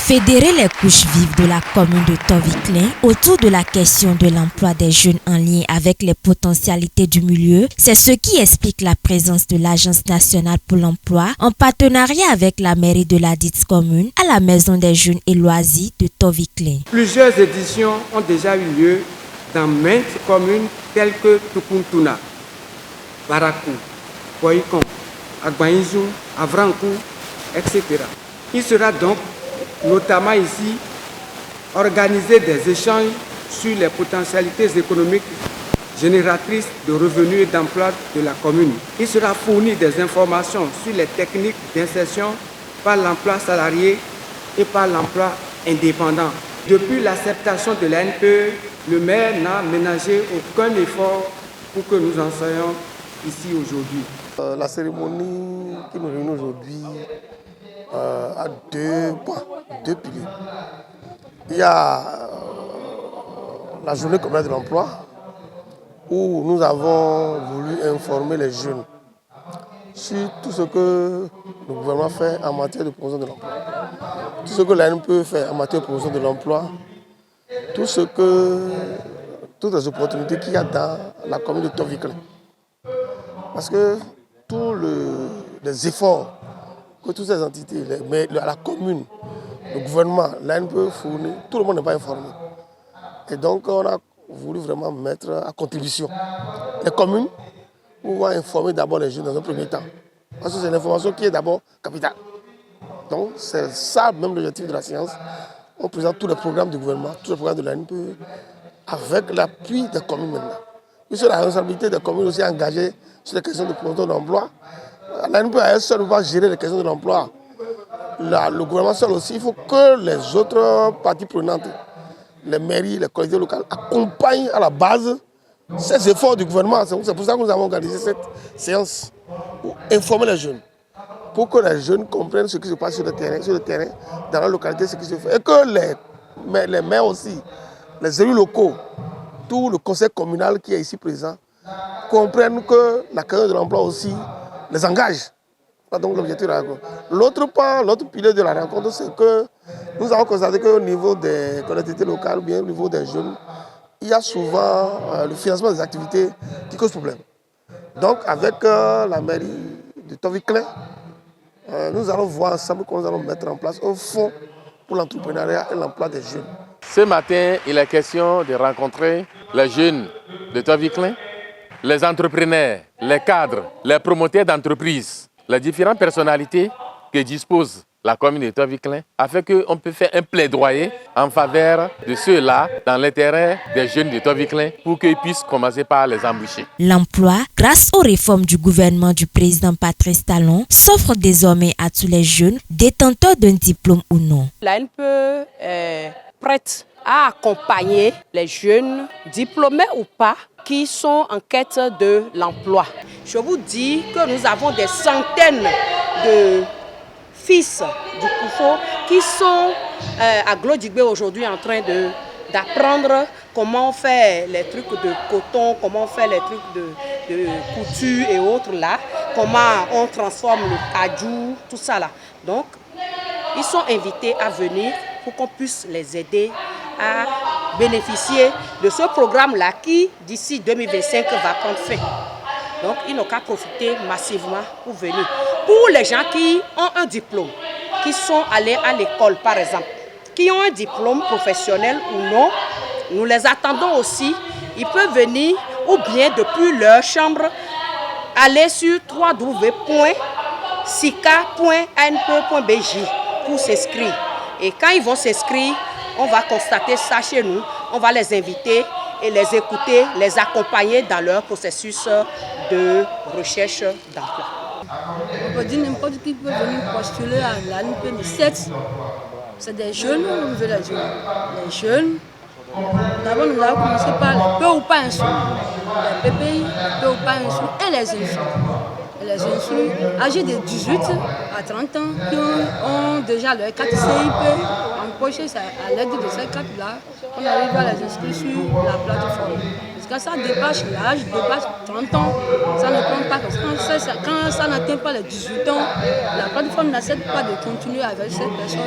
Fédérer les couches vives de la commune de Toviklen autour de la question de l'emploi des jeunes en lien avec les potentialités du milieu, c'est ce qui explique la présence de l'Agence nationale pour l'emploi en partenariat avec la mairie de la dite commune à la Maison des jeunes et loisirs de Toviklen. Plusieurs éditions ont déjà eu lieu dans maintes communes telles que Tukuntuna, Barakou, Boyikon, Agbaïnzou, Avrankou, etc. Il sera donc notamment ici organiser des échanges sur les potentialités économiques génératrices de revenus et d'emploi de la commune. Il sera fourni des informations sur les techniques d'insertion par l'emploi salarié et par l'emploi indépendant. Depuis l'acceptation de la NPE, le maire n'a ménagé aucun effort pour que nous en soyons ici aujourd'hui. La cérémonie qui nous réunit aujourd'hui a deux points, deux piliers. Il y a la journée communale de l'emploi où nous avons voulu informer les jeunes sur tout ce que le gouvernement fait en matière de promotion de l'emploi, tout ce que l'ANPE fait en matière de promotion de l'emploi, toutes les opportunités qu'il y a dans la commune de Toviklen. Parce que tous les efforts que toutes ces entités, la commune, le gouvernement, l'ANPE fournit, tout le monde n'est pas informé. Et donc on a voulu vraiment mettre à contribution les communes pour pouvoir informer d'abord les jeunes dans un premier temps. Parce que c'est l'information qui est d'abord capitale. Donc c'est ça même l'objectif de la séance. On présente tous les programmes du gouvernement, tous les programmes de l'ANPE avec l'appui des communes maintenant. Puisque la responsabilité des communes aussi engagée sur les questions de promotion de l'emploi. L'ANPE à elle seule ne va pas gérer les questions de l'emploi. Le gouvernement seul aussi, il faut que les autres parties prenantes, les mairies, les collectivités locales, accompagnent à la base ces efforts du gouvernement. C'est pour ça que nous avons organisé cette séance pour informer les jeunes, pour que les jeunes comprennent ce qui se passe sur le terrain, dans la localité, ce qui se fait. Et que les maires aussi, les élus locaux, tout le conseil communal qui est ici présent, comprennent que la question de l'emploi aussi les engage. Donc l'objectif de la rencontre. L'autre pilier de la rencontre, c'est que nous avons constaté qu'au niveau des collectivités locales, ou bien au niveau des jeunes, il y a souvent le financement des activités qui cause problème. Donc avec la mairie de Toviklen, nous allons voir ensemble comment nous allons mettre en place un fonds pour l'entrepreneuriat et l'emploi des jeunes. Ce matin, il est question de rencontrer les jeunes de Toviklen, les entrepreneurs, les cadres, les promoteurs d'entreprises, les différentes personnalités que dispose la commune de Toviklen, afin qu'on puisse faire un plaidoyer en faveur de ceux-là dans l'intérêt des jeunes de Toviklen pour qu'ils puissent commencer par les embaucher. L'emploi, grâce aux réformes du gouvernement du président Patrice Talon, s'offre désormais à tous les jeunes, détenteurs d'un diplôme ou non. L'ANPE est prête à accompagner les jeunes, diplômés ou pas, qui sont en quête de l'emploi. Je vous dis que nous avons des centaines de fils du Koufo qui sont à Glodigbe aujourd'hui en train d'apprendre comment on fait les trucs de coton, comment on fait les trucs de couture et autres là, comment on transforme le kajou, tout ça là. Donc, ils sont invités à venir pour qu'on puisse les aider à bénéficier de ce programme-là qui, d'ici 2025, va prendre fin. Donc, ils n'ont qu'à profiter massivement pour venir. Pour les gens qui ont un diplôme, qui sont allés à l'école, par exemple, qui ont un diplôme professionnel ou non, nous les attendons aussi. Ils peuvent venir ou bien depuis leur chambre, aller sur www.sika.anpe.bj pour s'inscrire. Et quand ils vont s'inscrire, on va constater ça chez nous, on va les inviter et les écouter, les accompagner dans leur processus de recherche d'emploi. On peut dire n'importe qui peut venir postuler à l'ANPE de 7. C'est des jeunes, on veut les jeunes. Les jeunes, d'abord nous allons commencer par les peu ou pas instruits. Les PPI, les peu ou pas instruits et les instruits. Les instruits âgés de 18 à 30 ans qui ont déjà leur carte CIP empochée à l'aide de ces cartes-là, on arrive à les inscrire sur la plateforme. Parce que ça dépasse l'âge, dépasse 30 ans. Ça ne prend pas. Quand ça n'atteint pas les 18 ans, la plateforme n'accepte pas de continuer avec cette personne.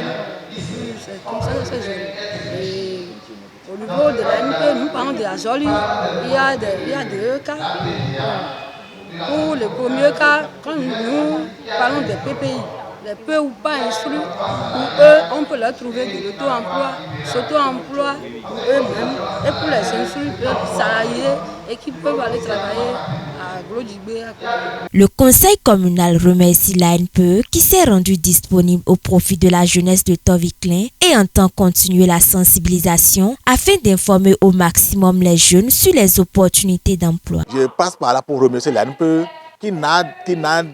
C'est comme ça, c'est jeune. Et au niveau de l'ANP, nous parlons de Azoli, il y a des cas. Pour le premier cas, quand nous parlons des PPI, les peu ou pas instruits, pour eux, on peut leur trouver de l'auto-emploi, s'auto-emploi pour eux-mêmes et pour les instruits, salariés et qui peuvent aller travailler à Glodjibé. Le conseil communal remercie l'ANPE qui s'est rendu disponible au profit de la jeunesse de Toviklen et entend continuer la sensibilisation afin d'informer au maximum les jeunes sur les opportunités d'emploi. Je passe par là pour remercier l'ANPE qui n'a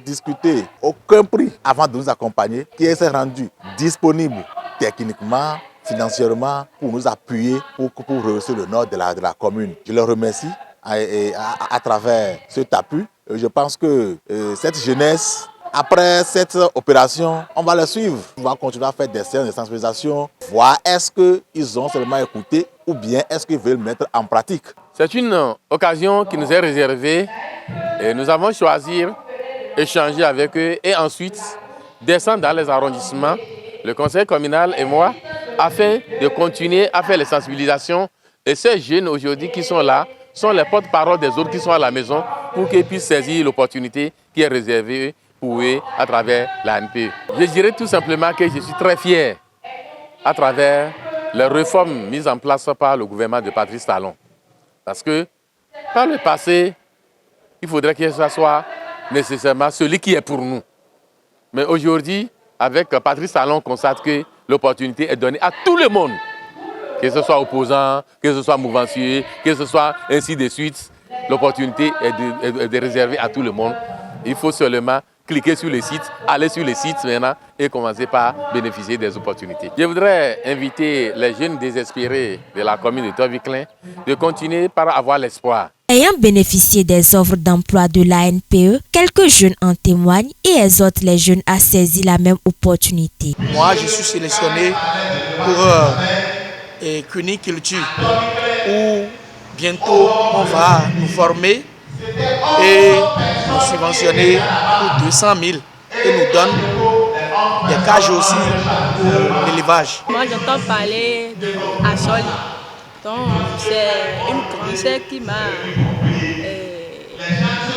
discuté aucun prix avant de nous accompagner, qui s'est rendu disponible techniquement, financièrement, pour nous appuyer, pour rehausser le nord de la commune. Je le remercie à travers cet appui. Je pense que cette jeunesse, après cette opération, on va la suivre. On va continuer à faire des séances de sensibilisation, voir est-ce qu'ils ont seulement écouté ou bien est-ce qu'ils veulent mettre en pratique. C'est une occasion qui nous est réservée et nous avons choisi d'échanger avec eux et ensuite descendre dans les arrondissements, le conseil communal et moi, afin de continuer à faire les sensibilisations. Et ces jeunes aujourd'hui qui sont là sont les porte-parole des autres qui sont à la maison pour qu'ils puissent saisir l'opportunité qui est réservée pour eux à travers l'ANP. Je dirais tout simplement que je suis très fier à travers les réformes mises en place par le gouvernement de Patrice Talon. Parce que par le passé, il faudrait que ce soit nécessairement celui qui est pour nous. Mais aujourd'hui, avec Patrice Talon, on constate que l'opportunité est donnée à tout le monde. Que ce soit opposant, que ce soit mouvancier, que ce soit ainsi de suite. L'opportunité est réservée à tout le monde. Il faut seulement cliquer sur le site, aller sur le site maintenant et commencer par bénéficier des opportunités. Je voudrais inviter les jeunes désespérés de la commune de Toviklen de continuer par avoir l'espoir. Ayant bénéficié des offres d'emploi de l'ANPE, quelques jeunes en témoignent et exhortent les jeunes à saisir la même opportunité. Moi, je suis sélectionné pour Cuniculture, où bientôt on va nous former et nous subventionner pour 200 000 et nous donne des cages aussi pour l'élevage. Moi, j'entends parler de Azoli. Donc, c'est une conseillère qui m'a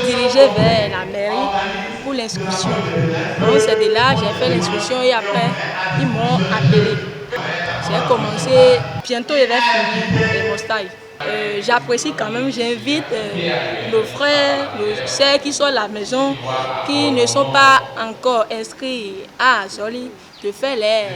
dirigé vers la mairie pour l'inscription. Donc, c'est de là j'ai fait l'inscription et après, ils m'ont appelé. J'ai commencé, bientôt il va finir mon stage. J'apprécie quand même, j'invite nos frères, nos sœurs qui sont à la maison, qui ne sont pas encore inscrits à Azoli, de faire les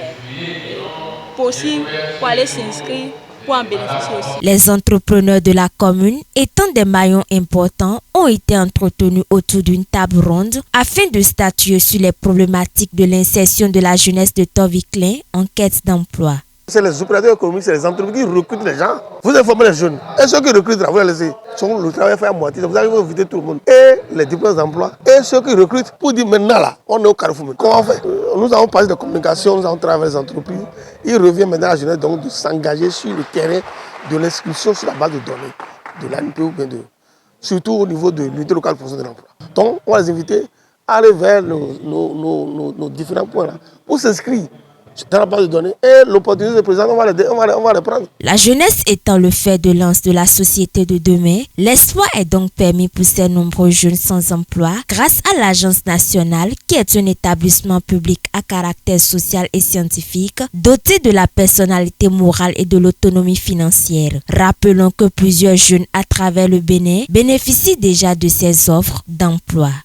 possibles pour aller s'inscrire, pour en bénéficier aussi. Les entrepreneurs de la commune, étant des maillons importants, ont été entretenus autour d'une table ronde afin de statuer sur les problématiques de l'insertion de la jeunesse de Toviklen en quête d'emploi. C'est les opérateurs économiques, c'est les entreprises qui recrutent les gens. Vous informez les jeunes. Et ceux qui recrutent, vous les laissez. Le travail est fait à moitié. Vous arrivez à inviter tout le monde. Et les diplômes d'emploi. Et ceux qui recrutent pour dire maintenant là, on est au carrefour. Comment on fait? Nous avons parlé de communication, nous avons travaillé avec les entreprises. Il revient maintenant à la jeunesse donc de s'engager sur le terrain de l'inscription sur la base de données de l'ANP ou bien surtout au niveau de l'unité locale de promotion de l'emploi. Donc on va les inviter à aller vers nos différents points là pour s'inscrire dans la base de données et l'opportunité de présenter, on va les prendre. La jeunesse étant le fer de lance de la société de demain, l'espoir est donc permis pour ces nombreux jeunes sans emploi grâce à l'Agence nationale qui est un établissement public à caractère social et scientifique doté de la personnalité morale et de l'autonomie financière. Rappelons que plusieurs jeunes à travers le Bénin bénéficient déjà de ces offres d'emploi.